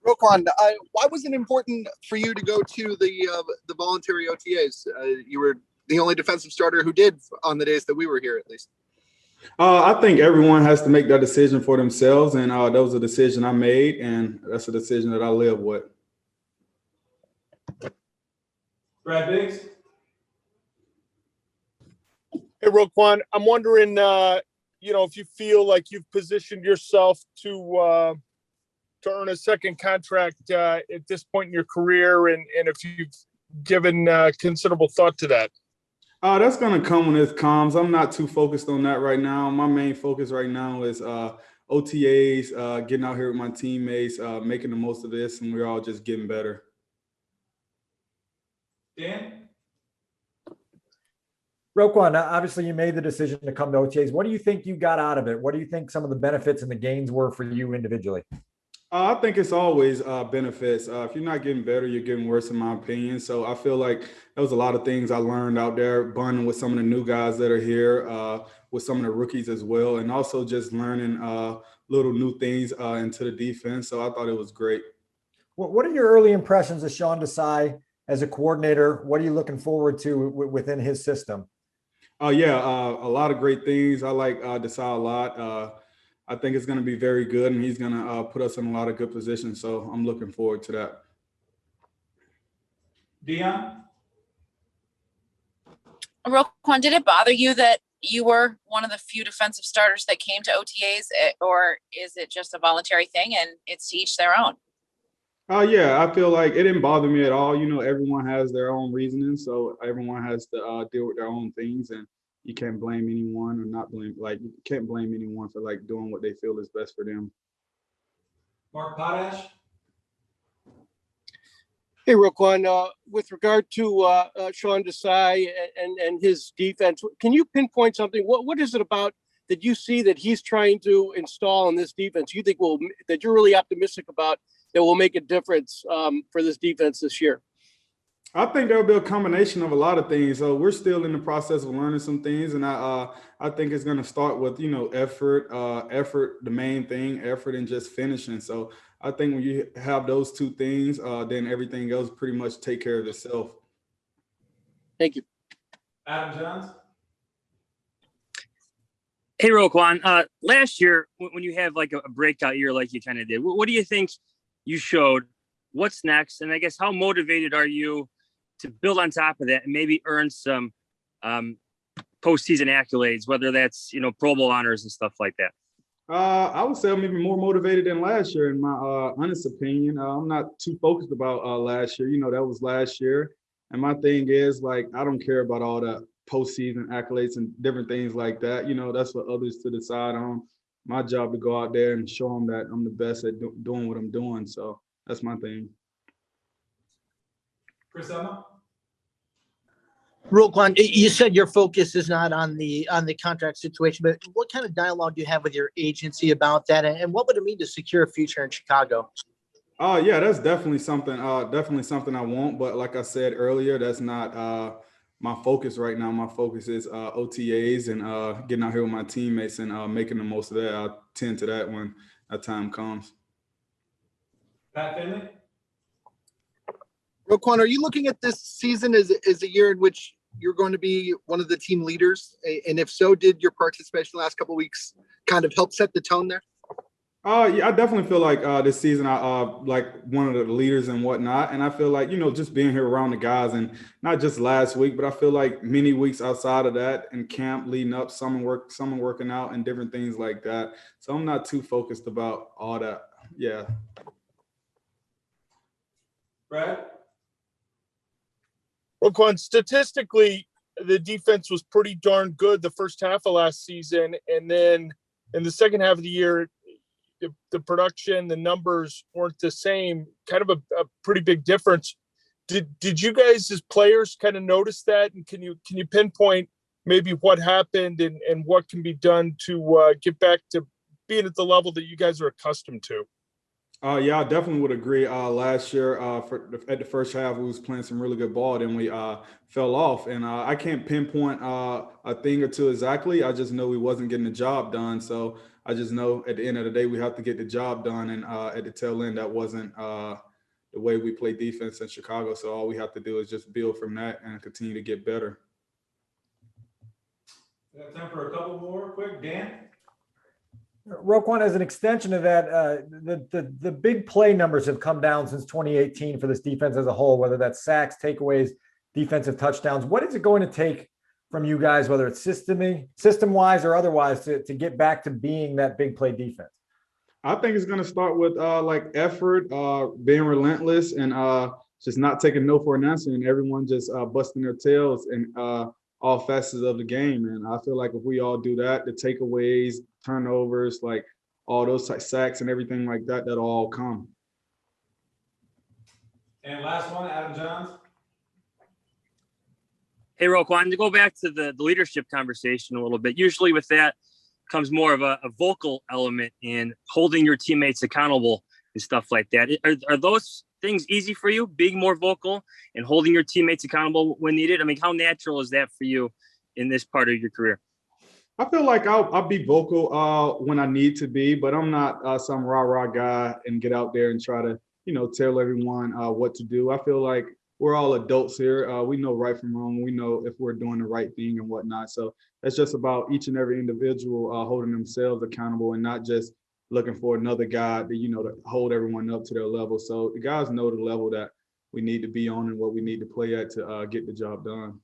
Roquan, why was it important for you to go to the voluntary OTAs? You were the only defensive starter who did on the days that we were here, at least. I think everyone has to make that decision for themselves, and that was a decision I made, and that's a decision that I live with. Brad Biggs. Hey, Roquan, I'm wondering, if you feel like you've positioned yourself to earn a second contract at this point in your career, and if you've given considerable thought to that. That's going to come when it comes. I'm not too focused on that right now. My main focus right now is OTAs, getting out here with my teammates, making the most of this, and we're all just getting better. Dan? Roquan, obviously you made the decision to come to OTAs. What do you think you got out of it? What do you think some of the benefits and the gains were for you individually? I think it's always benefits. If you're not getting better, you're getting worse, in my opinion. So I feel like there was a lot of things I learned out there, bonding with some of the new guys that are here, with some of the rookies as well, and also just learning little new things into the defense. So I thought it was great. What are your early impressions of Sean Desai as a coordinator? What are you looking forward to within his system? A lot of great things. I like Desai a lot. I think it's going to be very good, and he's going to put us in a lot of good positions. So I'm looking forward to that. Dion? Roquan, did it bother you that you were one of the few defensive starters that came to OTAs, or is it just a voluntary thing and it's to each their own? I feel like it didn't bother me at all. Everyone has their own reasoning, so everyone has to deal with their own things, and you can't blame anyone or not blame, you can't blame anyone for doing what they feel is best for them. Mark Potash? Hey, Roquan, with regard to Sean Desai and his defense, can you pinpoint something? What is it about that you see that he's trying to install in this defense you think that you're really optimistic about that will make a difference for this defense this year? I think there'll be a combination of a lot of things. So we're still in the process of learning some things, and I think it's going to start with effort, the main thing, effort, and just finishing. So I think when you have those two things, then everything else pretty much take care of itself. Thank you. Adam Johns? Hey, Roquan, last year when you have a breakout year like you kind of did, what do you think you showed? What's next? And I guess how motivated are you to build on top of that and maybe earn some postseason accolades, whether that's, Pro Bowl honors and stuff like that? I would say I'm maybe more motivated than last year, in my honest opinion. I'm not too focused about last year. That was last year. And my thing is, I don't care about all the postseason accolades and different things like that. That's for others to decide on. My job to go out there and show them that I'm the best at doing what I'm doing. So that's my thing. Chris Emma? Roquan, you said your focus is not on the contract situation, but what kind of dialogue do you have with your agency about that, and what would it mean to secure a future in Chicago? That's definitely something. Definitely something I want. But like I said earlier, that's not my focus right now. My focus is OTAs and getting out here with my teammates and making the most of that. I'll tend to that when that time comes. Pat Finley? Roquan, are you looking at this season as a year in which you're going to be one of the team leaders? And if so, did your participation the last couple of weeks kind of help set the tone there? I definitely feel like this season I one of the leaders and whatnot. And I feel like, just being here around the guys, and not just last week, but I feel like many weeks outside of that in camp leading up, summer working out and different things like that. So I'm not too focused about all that. Yeah. Brad? Roquan, statistically, the defense was pretty darn good the first half of last season. And then in the second half of the year, the production, the numbers weren't the same, kind of a pretty big difference. Did you guys as players kind of notice that? And can you pinpoint maybe what happened and what can be done to get back to being at the level that you guys are accustomed to? I definitely would agree. Last year, at the first half, we was playing some really good ball. Then we fell off, and I can't pinpoint a thing or two exactly. I just know we wasn't getting the job done. So I just know at the end of the day, we have to get the job done. And at the tail end, that wasn't the way we play defense in Chicago. So all we have to do is just build from that and continue to get better. We got time for a couple more quick. Dan? Roquan, as an extension of that, the big play numbers have come down since 2018 for this defense as a whole, whether that's sacks, takeaways, defensive touchdowns. What is it going to take from you guys, whether it's system-wise or otherwise, to get back to being that big play defense? I think it's going to start with like effort, being relentless, and just not taking no for an answer, and everyone just busting their tails in all facets of the game. And I feel like if we all do that, the takeaways, turnovers, like all those sacks and everything like that, that'll all come. And last one, Adam Johns. Hey, Roquan, to go back to the leadership conversation a little bit, usually with that comes more of a vocal element in holding your teammates accountable and stuff like that. Are those things easy for you, being more vocal and holding your teammates accountable when needed? I mean, how natural is that for you in this part of your career? I feel like I'll be vocal when I need to be, but I'm not some rah-rah guy and get out there and try to, tell everyone what to do. I feel like we're all adults here. We know right from wrong. We know if we're doing the right thing and whatnot. So it's just about each and every individual holding themselves accountable and not just looking for another guy to, to hold everyone up to their level. So the guys know the level that we need to be on and what we need to play at to get the job done.